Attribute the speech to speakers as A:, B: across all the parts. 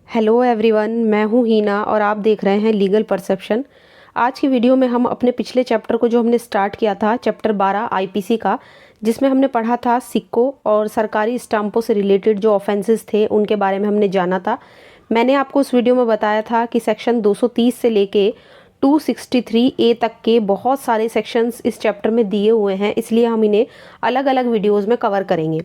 A: Hello everyone, मैं हूँ हीना और आप देख रहे हैं लीगल परसेप्शन। आज की वीडियो में हम अपने पिछले चैप्टर को जो हमने स्टार्ट किया था, चैप्टर 12 आईपीसी का, जिसमें हमने पढ़ा था सिक्कों और सरकारी स्टाम्पों से रिलेटेड जो ऑफेंसेस थे उनके बारे में हमने जाना था। मैंने आपको उस वीडियो में बताया था कि सेक्शन 230 से लेके 263A तक के बहुत सारे सेक्शंस इस चैप्टर में दिए हुए हैं, इसलिए हम इन्हें अलग अलग वीडियोस में कवर करेंगे।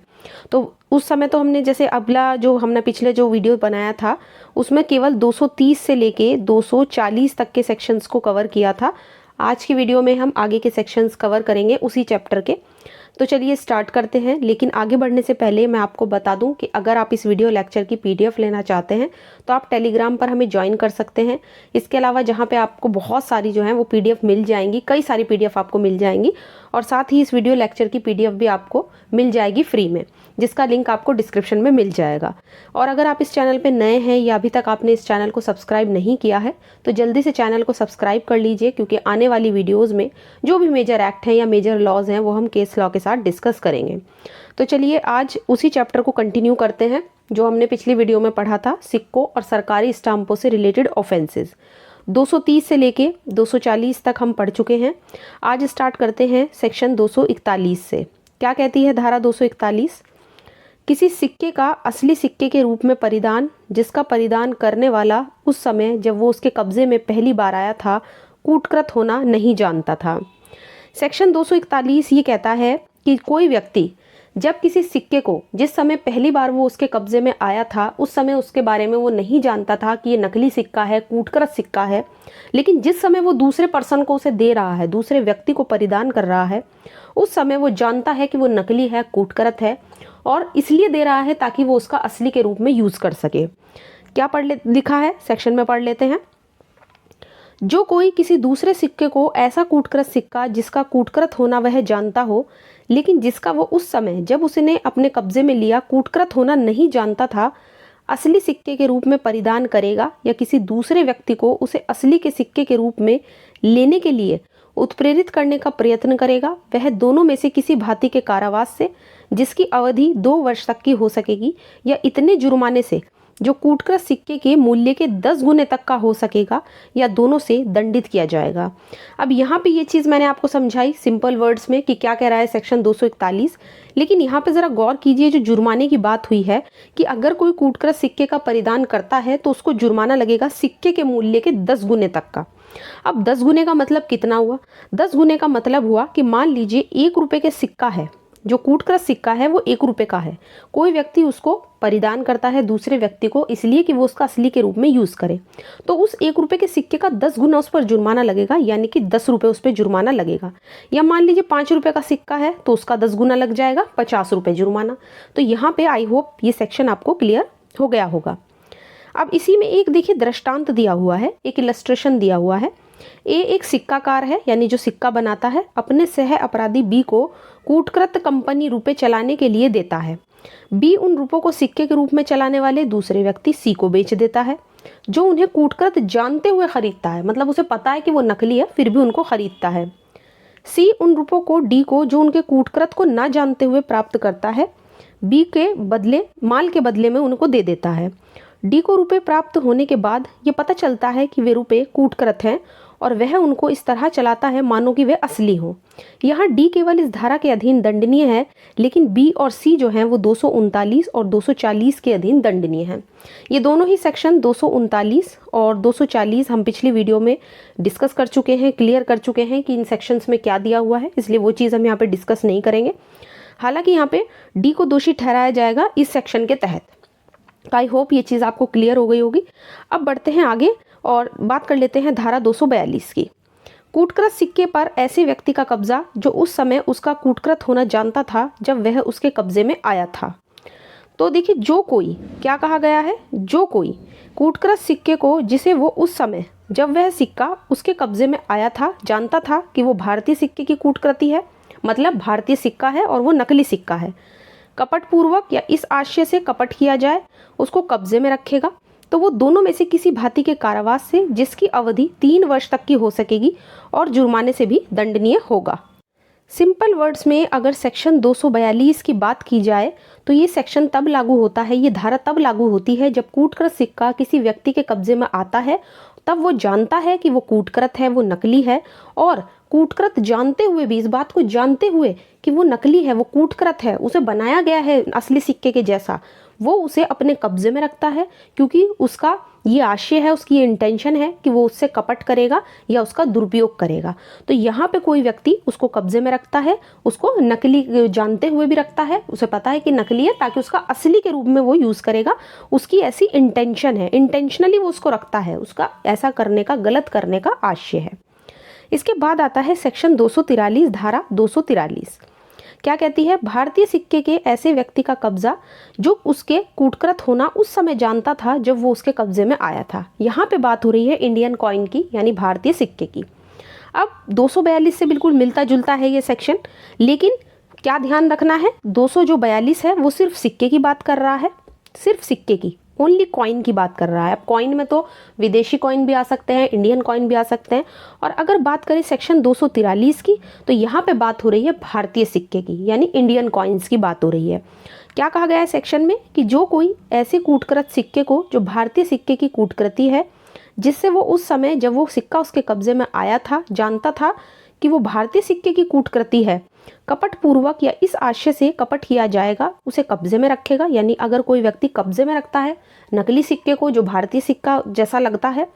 A: तो उस समय तो हमने जैसे अगला जो हमने पिछले जो वीडियो बनाया था उसमें केवल 230 से लेके 240 तक के सेक्शंस को कवर किया था। आज की वीडियो में हम आगे के सेक्शंस कवर करेंगे उसी चैप्टर के। तो चलिए स्टार्ट करते हैं, लेकिन आगे बढ़ने से पहले मैं आपको बता दूं कि अगर आप इस वीडियो लेक्चर की पीडीएफ लेना चाहते हैं तो आप टेलीग्राम पर हमें ज्वाइन कर सकते हैं। इसके अलावा जहां पे आपको बहुत सारी जो है वो पीडीएफ मिल जाएंगी, कई सारी पीडीएफ आपको मिल जाएंगी, और साथ ही इस वीडियो लेक्चर की पीडीएफ भी आपको मिल जाएगी फ्री में, जिसका लिंक आपको डिस्क्रिप्शन में मिल जाएगा। और अगर आप इस चैनल पे नए हैं या अभी तक आपने इस चैनल को सब्सक्राइब नहीं किया है तो जल्दी से चैनल को सब्सक्राइब कर लीजिए, क्योंकि आने वाली वीडियोस में जो भी मेजर एक्ट हैं या मेजर लॉज हैं वो हम केस लॉ के साथ डिस्कस करेंगे। तो चलिए आज उसी चैप्टर को कंटिन्यू करते हैं जो हमने पिछली वीडियो में पढ़ा था, सिक्कों और सरकारी स्टाम्पों से रिलेटेड ऑफेंसेस। 230 से लेके 240 तक हम पढ़ चुके हैं। आज स्टार्ट करते हैं सेक्शन 241 से। क्या कहती है धारा 241? किसी सिक्के का असली सिक्के के रूप में परिधान, जिसका परिधान करने वाला उस समय जब वो उसके कब्जे में पहली बार आया था कूटकृत होना नहीं जानता था। सेक्शन 241 ये कहता है कि कोई व्यक्ति जब किसी सिक्के को जिस समय पहली बार वो उसके कब्जे में आया था उस समय उसके बारे में वो नहीं जानता था कि ये नकली सिक्का है, कूटकृत सिक्का है, लेकिन जिस समय वो दूसरे पर्सन को उसे दे रहा है, दूसरे व्यक्ति को परिधान कर रहा है, उस समय वो जानता है कि वो नकली है, कूटकृत है, और इसलिए दे रहा है ताकि वो उसका असली के रूप में यूज कर सके। क्या लिखा है सेक्शन में, पढ़ लेते हैं। जो कोई किसी दूसरे सिक्के को ऐसा कूटकृत सिक्का जिसका कूटकृत होना वह जानता हो, लेकिन जिसका वो उस समय जब उसने अपने कब्जे में लिया कूटकृत होना नहीं जानता था, असली सिक्के के रूप में परिधान करेगा या किसी दूसरे व्यक्ति को उसे असली के सिक्के के रूप में लेने के लिए उत्प्रेरित करने का प्रयत्न करेगा, वह दोनों में से किसी भांति के कारावास से, जिसकी अवधि 2 वर्ष तक की हो सकेगी, या इतने जुर्माने से जो कूटकृत सिक्के के मूल्य के 10 गुने तक का हो सकेगा, या दोनों से दंडित किया जाएगा। अब यहाँ पे ये चीज़ मैंने आपको समझाई सिंपल वर्ड्स में कि क्या कह रहा है सेक्शन 241, लेकिन यहाँ पे ज़रा गौर कीजिए, जो जुर्माने की बात हुई है कि अगर कोई कूटकृत सिक्के का परिधान करता है तो उसको जुर्माना लगेगा सिक्के के मूल्य के 10 गुने तक का। अब 10 गुने का मतलब कितना हुआ? 10 गुने का मतलब हुआ कि मान लीजिए 1 रुपये के सिक्का है, जो कूटकृत सिक्का है वो 1 रुपये का है, कोई व्यक्ति उसको परिधान करता है दूसरे व्यक्ति को इसलिए कि वो उसका असली के रूप में यूज करे, तो उस 1 रुपये के सिक्के का 10 गुना उस पर जुर्माना लगेगा, यानी कि 10 रुपये उस पर जुर्माना लगेगा। या मान लीजिए 5 रुपये का सिक्का है तो उसका 10 गुना लग जाएगा, 50 रुपये जुर्माना। तो यहाँ पे आई होप ये सेक्शन आपको क्लियर हो गया होगा। अब इसी में एक देखिए दृष्टांत दिया हुआ है, एक इलस्ट्रेशन दिया हुआ है। ए एक सिक्काकार है, यानी जो सिक्का बनाता है, अपने सह अपराधी बी को कूटकृत कंपनी रुपए चलाने के लिए देता है। बी उन रुपयों को सिक्के के रूप में चलाने वाले दूसरे व्यक्ति सी को बेच देता है, जो उन्हें कूटकृत जानते हुए खरीदता है, मतलब उसे पता है कि वो नकली है फिर भी उनको खरीदता है। सी उन रुपयों को डी को, जो उनके कूटकृत को ना जानते हुए प्राप्त करता है, बी के बदले माल के बदले में उनको दे देता है। डी को रुपए प्राप्त होने के बाद ये पता चलता है कि वे रुपए कूटकृत हैं और वह उनको इस तरह चलाता है मानो कि वे असली हों। यहाँ डी केवल इस धारा के अधीन दंडनीय है, लेकिन बी और सी जो हैं वो 239 और 240 के अधीन दंडनीय हैं। ये दोनों ही सेक्शन 239 और 240 हम पिछली वीडियो में डिस्कस कर चुके हैं, क्लियर कर चुके हैं कि इन सेक्शंस में क्या दिया हुआ है, इसलिए वो चीज़ हम यहाँ पे डिस्कस नहीं करेंगे। हालांकि यहाँ पे डी को दोषी ठहराया जाएगा इस सेक्शन के तहत। आई होप ये चीज़ आपको क्लियर हो गई होगी। अब बढ़ते हैं आगे और बात कर लेते हैं धारा 242 की। कूटकृत सिक्के पर ऐसे व्यक्ति का कब्जा जो उस समय उसका कूटकृत होना जानता था जब वह उसके कब्जे में आया था। तो देखिए, जो कोई, क्या कहा गया है? जो कोई कूटकृत सिक्के को जिसे वो उस समय जब वह सिक्का उसके कब्जे में आया था जानता था कि वो भारतीय सिक्के की कूटकृति है, मतलब भारतीय सिक्का है और वो नकली सिक्का है, कपटपूर्वक या इस आशय से कपट किया जाए उसको कब्जे में रखेगा, तो वो दोनों में से किसी भांति के कारावास से, जिसकी अवधि 3 वर्ष तक की हो सकेगी, और जुर्माने से भी दंडनीय होगा। सिंपल वर्ड्स में अगर सेक्शन 242 की बात की जाए तो ये सेक्शन तब लागू होता है, ये धारा तब लागू होती है जब कूटकृत सिक्का किसी व्यक्ति के कब्जे में आता है। तब वो जानता है कि वो कूटकृत है, वो नकली है, और कूटकृत जानते हुए भी, इस बात को जानते हुए कि वो नकली है, वो कूटकृत है, उसे बनाया गया है असली सिक्के के जैसा, वो उसे अपने कब्जे में रखता है, क्योंकि उसका ये आशय है, उसकी ये इंटेंशन है कि वो उससे कपट करेगा या उसका दुरुपयोग करेगा। तो यहाँ पे कोई व्यक्ति उसको कब्जे में रखता है, उसको नकली जानते हुए भी रखता है, उसे पता है कि नकली है, ताकि उसका असली के रूप में वो यूज़ करेगा। उसकी ऐसी इंटेंशन है, इंटेंशनली वो उसको रखता है, उसका ऐसा करने का, गलत करने का आशय है। इसके बाद आता है सेक्शन 243, धारा 243 क्या कहती है? भारतीय सिक्के के ऐसे व्यक्ति का कब्जा जो उसके कूटकृत होना उस समय जानता था जब वो उसके कब्जे में आया था। यहाँ पे बात हो रही है इंडियन कॉइन की, यानी भारतीय सिक्के की। अब 242 से बिल्कुल मिलता जुलता है ये सेक्शन, लेकिन क्या ध्यान रखना है, 242 है वो सिर्फ सिक्के की बात कर रहा है, सिर्फ सिक्के की, ओनली कॉइन की बात कर रहा है। अब कॉइन में तो विदेशी कॉइन भी आ सकते हैं, इंडियन कॉइन भी आ सकते हैं। और अगर बात करें सेक्शन 243 की, तो यहाँ पे बात हो रही है भारतीय सिक्के की, यानी इंडियन कॉइन्स की बात हो रही है। क्या कहा गया है सेक्शन में कि जो कोई ऐसे कूटकृत सिक्के को, जो भारतीय सिक्के की कूटकृति है, जिससे वो उस समय जब वो सिक्का उसके कब्जे में आया था जानता था कि वो भारतीय सिक्के की कूटकृति है, कपट पूर्वक या इस आशय से कपट किया जाएगा, उसे कब्जे में रखेगा। यानी अगर कोई व्यक्ति कब्जे में रखता है नकली सिक्के को जो भारतीय सिक्का जैसा लगता है,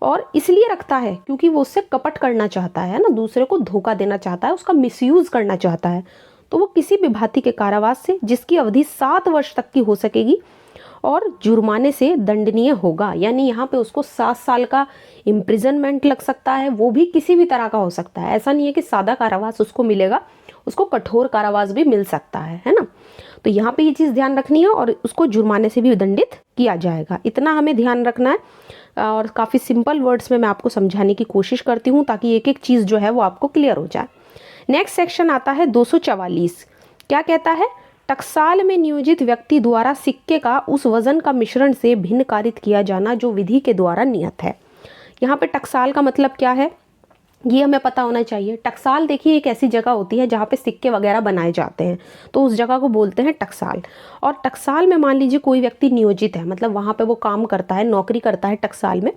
A: और इसलिए रखता है क्योंकि वो उससे कपट करना चाहता है ना, दूसरे को धोखा देना चाहता है, उसका मिसयूज करना चाहता है, तो वो किसी भी भांति के कारावास से, जिसकी अवधि 7 वर्ष तक की हो सकेगी, और जुर्माने से दंडनीय होगा। यानी यहाँ पे उसको 7 साल का इम्प्रिजनमेंट लग सकता है, वो भी किसी भी तरह का हो सकता है। ऐसा नहीं है कि सादा कारावास उसको मिलेगा, उसको कठोर कारावास भी मिल सकता है ना। तो यहाँ पे ये चीज़ ध्यान रखनी है, और उसको जुर्माने से भी दंडित किया जाएगा, इतना हमें ध्यान रखना है। और काफ़ी सिंपल वर्ड्स में मैं आपको समझाने की कोशिश करती हूँ ताकि एक एक चीज़ जो है वो आपको क्लियर हो जाए। नेक्स्ट सेक्शन आता है 244। क्या कहता है? टकसाल में नियोजित व्यक्ति द्वारा सिक्के का उस वजन का मिश्रण से भिन्न कारित किया जाना जो विधि के द्वारा नियत है। यहाँ पे टकसाल का मतलब क्या है ये हमें पता होना चाहिए। टकसाल देखिए एक ऐसी जगह होती है जहाँ पे सिक्के वगैरह बनाए जाते हैं, तो उस जगह को बोलते हैं टकसाल। और टकसाल में मान लीजिए कोई व्यक्ति नियोजित है, मतलब वहाँ पे वो काम करता है, नौकरी करता है टकसाल में,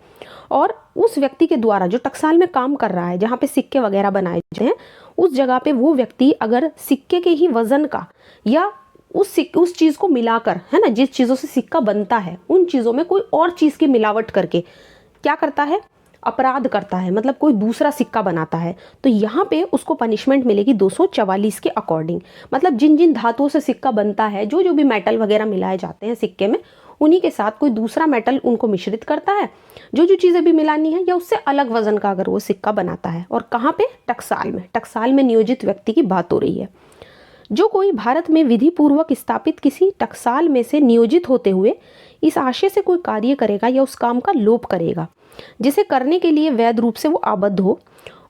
A: और उस व्यक्ति के द्वारा जो टकसाल में काम कर रहा है, जहाँ पे सिक्के वगैरह बनाए जाते हैं, उस जगह पे वो व्यक्ति अगर सिक्के के ही वजन का या उस चीज़ को मिलाकर, है ना, जिस चीज़ों से सिक्का बनता है उन चीज़ों में कोई और चीज़ की मिलावट करके क्या करता है, अपराध करता है, मतलब कोई दूसरा सिक्का बनाता है, तो यहाँ पे उसको पनिशमेंट मिलेगी 244 के अकॉर्डिंग। मतलब जिन जिन धातुओं से सिक्का बनता है, जो जो भी मेटल वगैरह मिलाए जाते हैं सिक्के में, उन्हीं के साथ कोई दूसरा मेटल उनको मिश्रित करता है, जो जो चीज़ें भी मिलानी है, या उससे अलग वजन का अगर वो सिक्का बनाता है। और कहाँ पे? टकसाल में। टकसाल में नियोजित व्यक्ति की बात हो रही है। जो कोई भारत में विधि पूर्वक स्थापित किसी टकसाल में से नियोजित होते हुए इस आशय से कोई कार्य करेगा या उस काम का लोप करेगा जिसे करने के लिए वैध रूप से वो आबद्ध हो,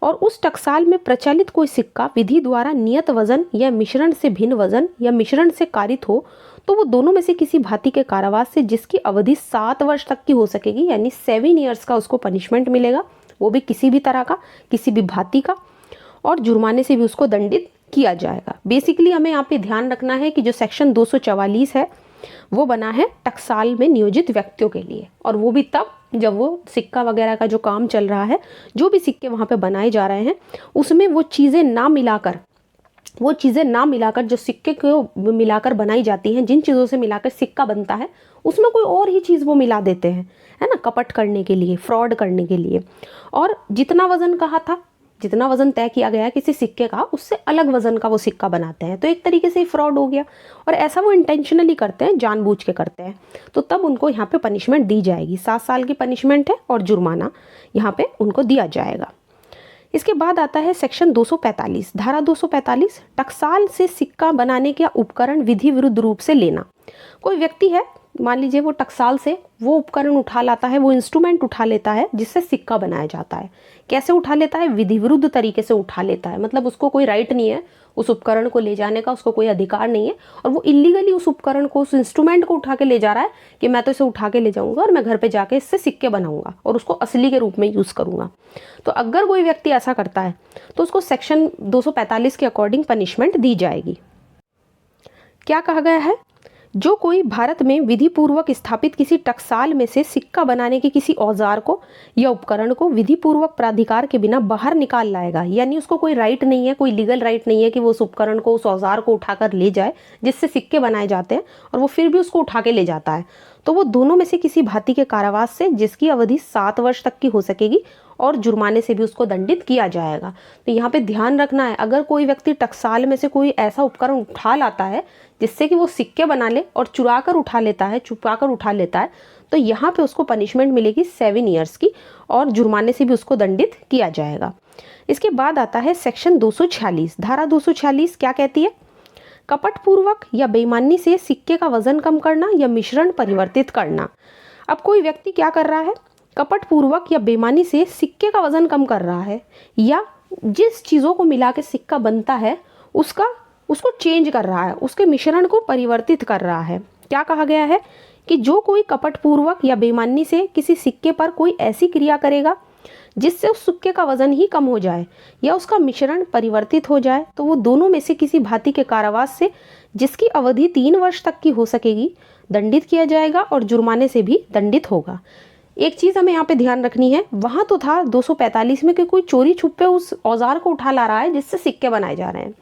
A: और उस टकसाल में प्रचलित कोई सिक्का विधि द्वारा नियत वजन या मिश्रण से भिन्न वजन या मिश्रण से कारित हो, तो वो दोनों में से किसी भांति के कारावास से जिसकी अवधि 7 वर्ष तक की हो सकेगी, यानी 7 ईयर्स का उसको पनिशमेंट मिलेगा, वो भी किसी भी तरह का, किसी भी भांति का, और जुर्माने से भी उसको दंडित किया जाएगा। बेसिकली हमें यहाँ पे ध्यान रखना है कि जो सेक्शन 244 है वो बना है टकसाल में नियोजित व्यक्तियों के लिए, और वो भी तब जब वो सिक्का वगैरह का जो काम चल रहा है, जो भी सिक्के वहाँ पे बनाए जा रहे हैं, उसमें वो चीज़ें ना मिलाकर जो सिक्के को मिलाकर बनाई जाती हैं, जिन चीज़ों से मिलाकर सिक्का बनता है, उसमें कोई और ही चीज़ वो मिला देते हैं, है ना, कपट करने के लिए, फ्रॉड करने के लिए। और जितना वजन कहा था, जितना वजन तय किया गया है किसी सिक्के का, उससे अलग वजन का वो सिक्का बनाते हैं, तो एक तरीके से फ्रॉड हो गया। और ऐसा वो इंटेंशनली करते हैं, जानबूझ के करते हैं, तो तब उनको यहाँ पे पनिशमेंट दी जाएगी। 7 साल की पनिशमेंट है, और जुर्माना यहाँ पे उनको दिया जाएगा। इसके बाद आता है सेक्शन 245, धारा 245, टकसाल से सिक्का बनाने का उपकरण विधि विरुद्ध रूप से लेना। कोई व्यक्ति है, मान लीजिए वो टकसाल से वो उपकरण उठा लाता है, वो इंस्ट्रूमेंट उठा लेता है जिससे सिक्का बनाया जाता है। कैसे उठा लेता है? विधिविरुद्ध तरीके से उठा लेता है, मतलब उसको कोई राइट नहीं है उस उपकरण को ले जाने का, उसको कोई अधिकार नहीं है, और वो इलीगली उस उपकरण को, उस इंस्ट्रूमेंट को उठा के ले जा रहा है कि मैं तो इसे उठा के ले जाऊंगा और मैं घर पे जाके इससे सिक्के बनाऊंगा और उसको असली के रूप में यूज़ करूंगा। तो अगर कोई व्यक्ति ऐसा करता है तो उसको सेक्शन 245 के अकॉर्डिंग पनिशमेंट दी जाएगी। क्या कहा गया है? जो कोई भारत में विधि पूर्वक स्थापित किसी टकसाल में से सिक्का बनाने के किसी औजार को या उपकरण को विधि पूर्वक प्राधिकार के बिना बाहर निकाल लाएगा, यानी उसको कोई राइट नहीं है, कोई लीगल राइट नहीं है कि वो उस उपकरण को, उस औजार को उठाकर ले जाए जिससे सिक्के बनाए जाते हैं, और वो फिर भी उसको उठा के ले जाता है, तो वो दोनों में से किसी भांति के कारावास से, जिसकी अवधि 7 वर्ष तक की हो सकेगी, और जुर्माने से भी उसको दंडित किया जाएगा। तो यहाँ पे ध्यान रखना है, अगर कोई व्यक्ति टकसाल में से कोई ऐसा उपकरण उठा लाता है जिससे कि वो सिक्के बना ले और चुरा कर उठा लेता है, छुपा कर उठा लेता है, तो यहाँ पे उसको पनिशमेंट मिलेगी 7 ईयर्स की, और जुर्माने से भी उसको दंडित किया जाएगा। इसके बाद आता है सेक्शन 246। धारा 246 क्या कहती है? कपटपूर्वक या बेईमानी से सिक्के का वजन कम करना या मिश्रण परिवर्तित करना। अब कोई व्यक्ति क्या कर रहा है? कपटपूर्वक या बेईमानी से सिक्के का वजन कम कर रहा है, या जिस चीज़ों को मिला के सिक्का बनता है उसको चेंज कर रहा है, उसके मिश्रण को परिवर्तित कर रहा है। क्या कहा गया है? कि जो कोई कपटपूर्वक या बेईमानी से किसी सिक्के पर कोई ऐसी क्रिया करेगा जिससे उस सिक्के का वजन ही कम हो जाए या उसका मिश्रण परिवर्तित हो जाए, तो वो दोनों में से किसी भांति के कारावास से, जिसकी अवधि 3 वर्ष तक की हो सकेगी, दंडित किया जाएगा और जुर्माने से भी दंडित होगा। एक चीज़ हमें यहाँ पे ध्यान रखनी है, वहाँ तो था 245 में कि कोई चोरी छुपे उस औजार को उठा ला रहा है जिससे सिक्के बनाए जा रहे हैं।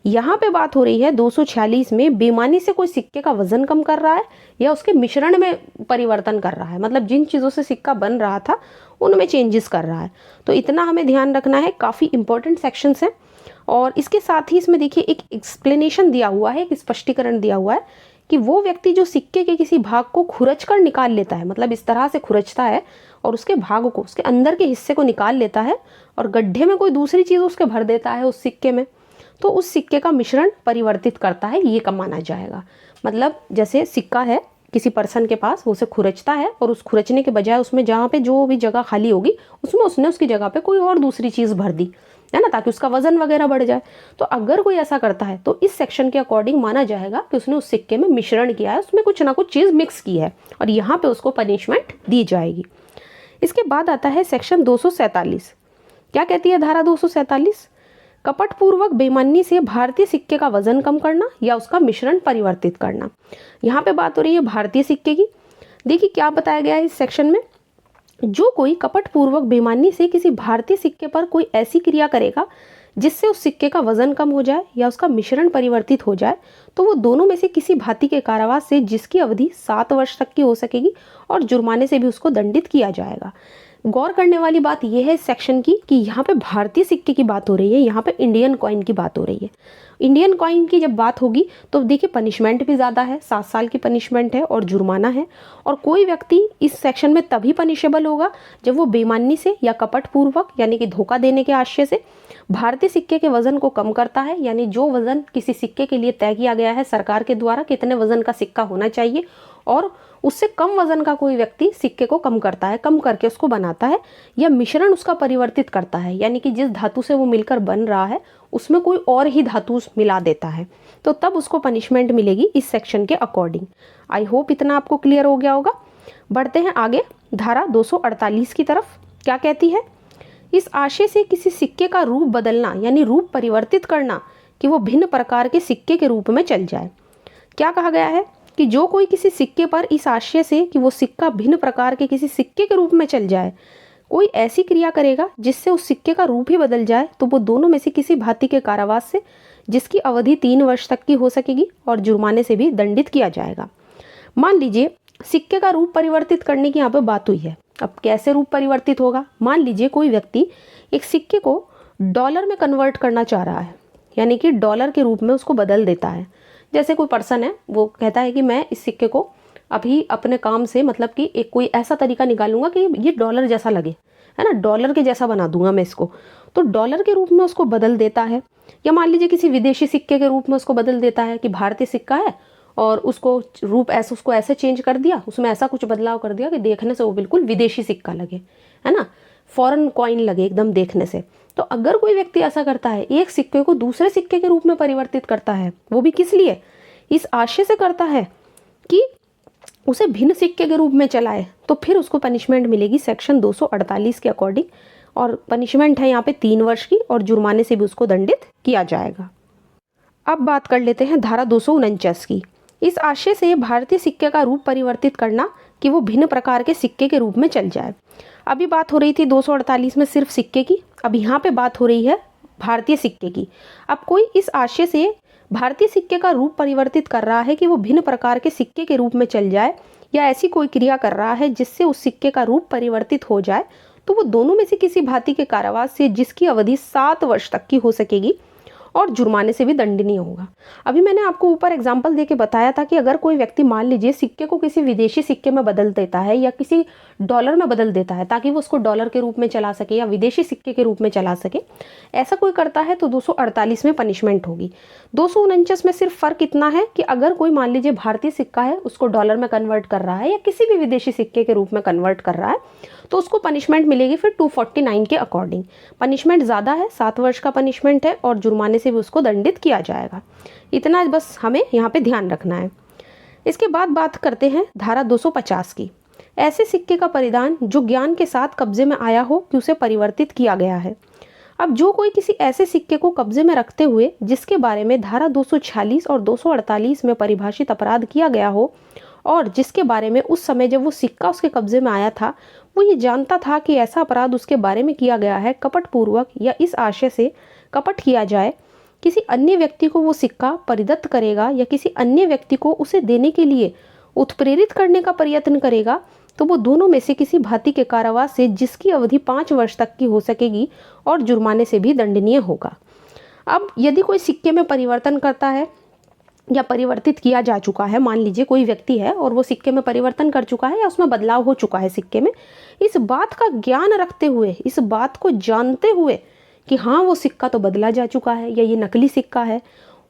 A: यहाँ पे बात हो रही है 246 में बेईमानी से कोई सिक्के का वजन कम कर रहा है या उसके मिश्रण में परिवर्तन कर रहा है, मतलब जिन चीज़ों से सिक्का बन रहा था उनमें चेंजेस कर रहा है। तो इतना हमें ध्यान रखना है, काफ़ी इंपॉर्टेंट सेक्शंस हैं। और इसके साथ ही इसमें देखिए एक एक्सप्लेनेशन दिया हुआ है, एक स्पष्टीकरण दिया हुआ है कि वो व्यक्ति जो सिक्के के किसी भाग को खुरच कर निकाल लेता है, मतलब इस तरह से खुरचता है और उसके भाग को, उसके अंदर के हिस्से को निकाल लेता है और गड्ढे में कोई दूसरी चीज़ उसके भर देता है उस सिक्के में, तो उस सिक्के का मिश्रण परिवर्तित करता है, ये कम माना जाएगा। मतलब जैसे सिक्का है किसी पर्सन के पास, वो उसे खुरचता है और उस खुरचने के बजाय उसमें जहाँ पे जो भी जगह खाली होगी उसमें उसने उसकी जगह पे कोई और दूसरी चीज़ भर दी है ना, ताकि उसका वजन वगैरह बढ़ जाए। तो अगर कोई ऐसा करता है तो इस सेक्शन के अकॉर्डिंग माना जाएगा कि उसने उस सिक्के में मिश्रण किया है, उसमें कुछ ना कुछ चीज़ मिक्स की है, और यहाँ पे उसको पनिशमेंट दी जाएगी। इसके बाद आता है सेक्शन 247। क्या कहती है धारा 247? कपटपूर्वक बेईमानी से भारतीय सिक्के का वजन कम करना या उसका मिश्रण परिवर्तित करना। यहाँ पे बात हो रही है भारतीय सिक्के की। देखिए क्या बताया गया है इस सेक्शन में, जो कोई कपटपूर्वक बेईमानी से किसी भारतीय सिक्के पर कोई ऐसी क्रिया करेगा जिससे उस सिक्के का वजन कम हो जाए या उसका मिश्रण परिवर्तित हो जाए, तो वो दोनों में से किसी भांति के कारावास से, जिसकी अवधि 7 वर्ष तक की हो सकेगी, और जुर्माने से भी उसको दंडित किया जाएगा। गौर करने वाली बात यह है इस सेक्शन की कि यहाँ पे भारतीय सिक्के की बात हो रही है, यहाँ पे इंडियन कॉइन की बात हो रही है। इंडियन कॉइन की जब बात होगी तो देखिए पनिशमेंट भी ज़्यादा है, 7 साल की पनिशमेंट है और जुर्माना है। और कोई व्यक्ति इस सेक्शन में तभी पनिशेबल होगा जब वो बेईमानी से या कपटपूर्वक यानी कि धोखा देने के आशय से भारतीय सिक्के के वजन को कम करता है, यानी जो वजन किसी सिक्के के लिए तय किया गया है सरकार के द्वारा कितने वजन का सिक्का होना चाहिए, और उससे कम वजन का कोई व्यक्ति सिक्के को कम करता है, कम करके उसको बनाता है, या मिश्रण उसका परिवर्तित करता है, यानी कि जिस धातु से वो मिलकर बन रहा है उसमें कोई और ही धातु मिला देता है, तो तब उसको पनिशमेंट मिलेगी इस सेक्शन के अकॉर्डिंग। आई होप इतना आपको क्लियर हो गया होगा। बढ़ते हैं आगे धारा 248 की तरफ। क्या कहती है? इस आशय से किसी सिक्के का रूप बदलना यानी रूप परिवर्तित करना कि वो भिन्न प्रकार के सिक्के के रूप में चल जाए। क्या कहा गया है कि जो कोई किसी सिक्के पर इस आशय से कि वो सिक्का भिन्न प्रकार के किसी सिक्के के रूप में चल जाए कोई ऐसी क्रिया करेगा जिससे उस सिक्के का रूप ही बदल जाए, तो वो दोनों में से किसी भांति के कारावास से, जिसकी अवधि 3 वर्ष तक की हो सकेगी, और जुर्माने से भी दंडित किया जाएगा। मान लीजिए सिक्के का रूप परिवर्तित करने की यहाँ पे बात हुई है। अब कैसे रूप परिवर्तित होगा? मान लीजिए कोई व्यक्ति एक सिक्के को डॉलर में कन्वर्ट करना चाह रहा है, यानी कि डॉलर के रूप में उसको बदल देता है। जैसे कोई पर्सन है, वो कहता है कि मैं इस सिक्के को अभी अपने काम से, मतलब कि एक कोई ऐसा तरीका निकालूंगा कि ये डॉलर जैसा लगे, है ना, डॉलर के जैसा बना दूंगा मैं इसको, तो डॉलर के रूप में उसको बदल देता है। या मान लीजिए किसी विदेशी सिक्के के रूप में उसको बदल देता है कि भारतीय सिक्का है और उसको रूप ऐसे उसको ऐसे चेंज कर दिया, उसमें ऐसा कुछ बदलाव कर दिया कि देखने से वो बिल्कुल विदेशी सिक्का लगे, है ना, फॉरेन कॉइन लगे एकदम देखने से। तो अगर कोई व्यक्ति ऐसा करता है, एक सिक्के को दूसरे सिक्के के रूप में परिवर्तित करता है, वो भी किस लिए, इस आशय से करता है कि उसे भिन्न सिक्के के रूप में चलाए, तो फिर उसको पनिशमेंट मिलेगी सेक्शन 248 के अकॉर्डिंग। और पनिशमेंट है यहाँ पे 3 वर्ष की, और जुर्माने से भी उसको दंडित किया जाएगा। अब बात कर लेते हैं धारा 249 की। इस आशय से भारतीय सिक्के का रूप परिवर्तित करना कि वो भिन्न प्रकार के सिक्के के रूप में चल जाए। अभी बात हो रही थी 248 में सिर्फ सिक्के की, अब यहाँ पे बात हो रही है भारतीय सिक्के की। अब कोई इस आशय से भारतीय सिक्के का रूप परिवर्तित कर रहा है कि वो भिन्न प्रकार के सिक्के के रूप में चल जाए, या ऐसी कोई क्रिया कर रहा है जिससे उस सिक्के का रूप परिवर्तित हो जाए, तो वो दोनों में से किसी भांति के कारावास से, जिसकी अवधि 7 वर्ष तक की हो सकेगी, और जुर्माने से भी दंडनीय होगा। अभी मैंने आपको ऊपर एग्जाम्पल देके बताया था कि अगर कोई व्यक्ति मान लीजिए सिक्के को किसी विदेशी सिक्के में बदल देता है या किसी डॉलर में बदल देता है ताकि वो उसको डॉलर के रूप में चला सके या विदेशी सिक्के के रूप में चला सके, ऐसा कोई करता है तो 248 में पनिशमेंट होगी। 249 में सिर्फ फर्क इतना है कि अगर कोई मान लीजिए भारतीय सिक्का है उसको डॉलर में कन्वर्ट कर रहा है या किसी भी विदेशी सिक्के के रूप में कन्वर्ट कर रहा है, तो उसको पनिशमेंट मिलेगी फिर 249 के अकॉर्डिंग। पनिशमेंट ज़्यादा है, 7 वर्ष का पनिशमेंट है, और जुर्माने से भी उसको दंडित किया जाएगा। इतना बस हमें यहाँ पे ध्यान रखना है। इसके बाद बात करते हैं धारा 250 की। ऐसे सिक्के का परिधान जो ज्ञान के साथ कब्जे में आया हो कि उसे परिवर्तित किया गया है। अब जो कोई किसी ऐसे सिक्के को कब्जे में रखते हुए जिसके बारे में धारा 246 और 248 में परिभाषित अपराध किया गया हो, और जिसके बारे में उस समय जब वो सिक्का उसके कब्जे में आया था वो ये जानता था कि ऐसा अपराध उसके बारे में किया गया है, कपटपूर्वक या इस आशय से कपट किया जाए, किसी अन्य व्यक्ति को वो सिक्का परिदत्त करेगा या किसी अन्य व्यक्ति को उसे देने के लिए उत्प्रेरित करने का प्रयत्न करेगा, तो वो दोनों में से किसी भांति के कारावास से, जिसकी अवधि 5 वर्ष तक की हो सकेगी, और जुर्माने से भी दंडनीय होगा। अब यदि कोई सिक्के में परिवर्तन करता है या परिवर्तित किया जा चुका है, मान लीजिए कोई व्यक्ति है और वो सिक्के में परिवर्तन कर चुका है या उसमें बदलाव हो चुका है सिक्के में, इस बात का ज्ञान रखते हुए, इस बात को जानते हुए कि हाँ वो सिक्का तो बदला जा चुका है या ये नकली सिक्का है,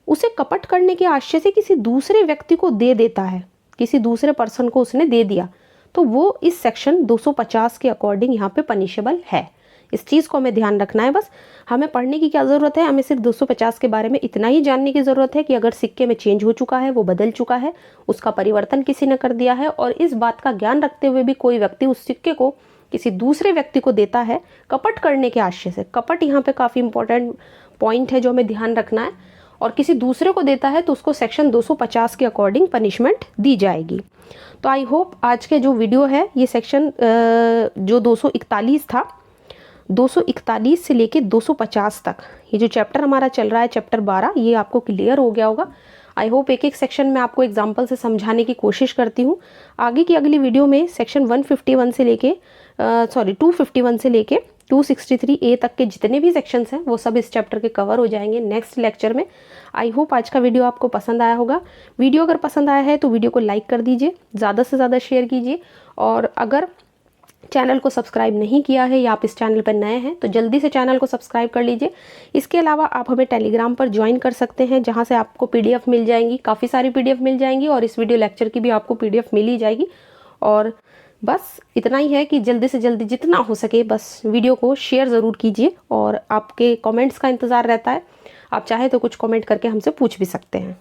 A: उसे कपट करने के आशय से किसी दूसरे व्यक्ति को दे देता है, किसी दूसरे पर्सन को उसने दे दिया, तो वो इस सेक्शन 250 के अकॉर्डिंग यहाँ पे पनिशेबल है। इस चीज़ को हमें ध्यान रखना है। बस हमें पढ़ने की क्या ज़रूरत है, हमें सिर्फ 250 के बारे में इतना ही जानने की ज़रूरत है कि अगर सिक्के में चेंज हो चुका है, वो बदल चुका है, उसका परिवर्तन किसी ने कर दिया है, और इस बात का ज्ञान रखते हुए भी कोई व्यक्ति उस सिक्के को किसी दूसरे व्यक्ति को देता है कपट करने के आशय से। कपट यहाँ पे काफ़ी इंपॉर्टेंट पॉइंट है जो हमें ध्यान रखना है। और किसी दूसरे को देता है तो उसको सेक्शन 250 के अकॉर्डिंग पनिशमेंट दी जाएगी। तो आई होप आज के जो वीडियो है ये सेक्शन जो 241 था, 241 से लेके 250 तक ये जो चैप्टर हमारा चल रहा है, चैप्टर 12, ये आपको क्लियर हो गया होगा। आई होप एक एक सेक्शन में आपको एग्जांपल से समझाने की कोशिश करती हूँ। आगे की अगली वीडियो में सेक्शन 151 से लेके 251 से लेके 263A तक के जितने भी सेक्शंस हैं वो सब इस चैप्टर के कवर हो जाएंगे नेक्स्ट लेक्चर में। आई होप आज का वीडियो आपको पसंद आया होगा। वीडियो अगर पसंद आया है तो वीडियो को लाइक कर दीजिए, ज़्यादा से ज़्यादा शेयर कीजिए, और अगर चैनल को सब्सक्राइब नहीं किया है या आप इस चैनल पर नए हैं तो जल्दी से चैनल को सब्सक्राइब कर लीजिए। इसके अलावा आप हमें टेलीग्राम पर ज्वाइन कर सकते हैं, जहां से आपको PDF मिल जाएंगी, काफ़ी सारी PDF मिल जाएंगी, और इस वीडियो लेक्चर की भी आपको PDF मिल ही जाएगी। और बस इतना ही है कि जल्दी से जल्दी जितना हो सके बस वीडियो को शेयर ज़रूर कीजिए, और आपके कमेंट्स का इंतज़ार रहता है। आप चाहे तो कुछ कमेंट करके हमसे पूछ भी सकते हैं।